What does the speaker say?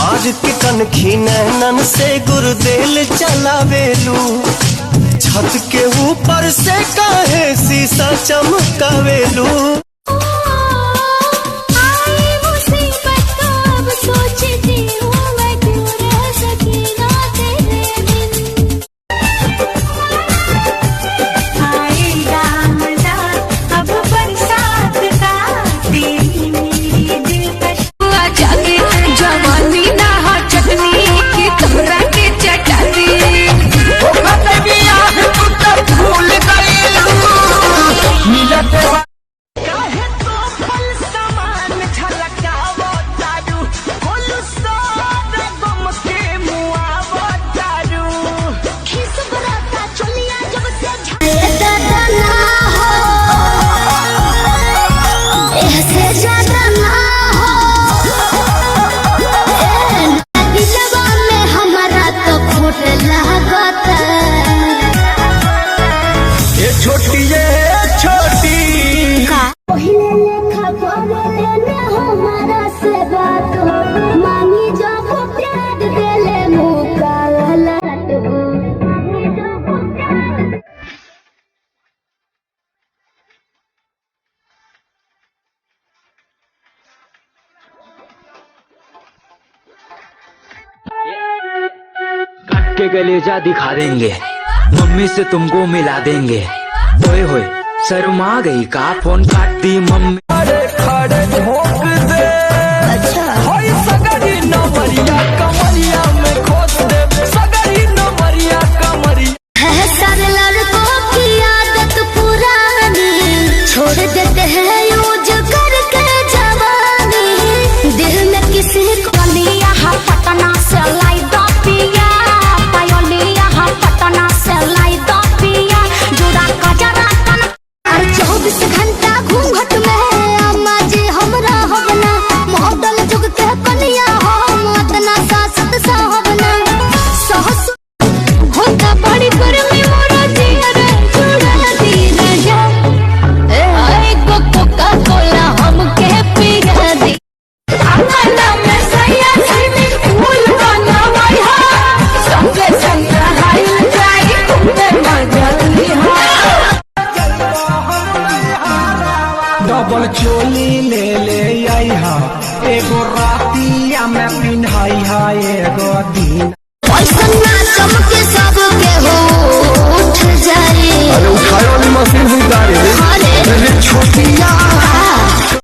मार के कनखी नैनन से गुरुदेल चलावेलू, छत के ऊपर से काहे शीशा चमकावेलू। के कलेजा दिखा देंगे, मम्मी से तुमको मिला देंगे। ओए होए शर्मा गई का, फोन काट दी मम्मी। खड़े ठोक दे, अच्छा सगरी नमरिया कमरिया में खोस दे, सगरी नमरिया कमरिया। है सारे लड़कों की आदत पुरानी, छोड़ देते हैं यूज करके जवानी। दिल में किसी को लिया है पटना से लाई दो पिया, पायोलिया है पटना से लाई दो पिया। जुड़ा कजरा कन और 24 घंटा घूंघट में अम्मा जी हमरा होबना। मॉडल जुग के कनिया हम इतना सासत साहबना। सहस होता बड़ी गर्मी मोरा जिया जुड़ा दी रजा। ए कोका कोला हमके पिया दी। अपना में सैया स्विमिंग पूल बनवाई हा, संगे संग हाई जाई घूमे मजली हा। डबल चोली ले ले आई हा, एगो रातिया में पिन्हाई हा, एगो दिन। ऐसा चमके सबके हो उठ जाए। अरे उठाए वाली मशीन हुई गाड़ी, छोटी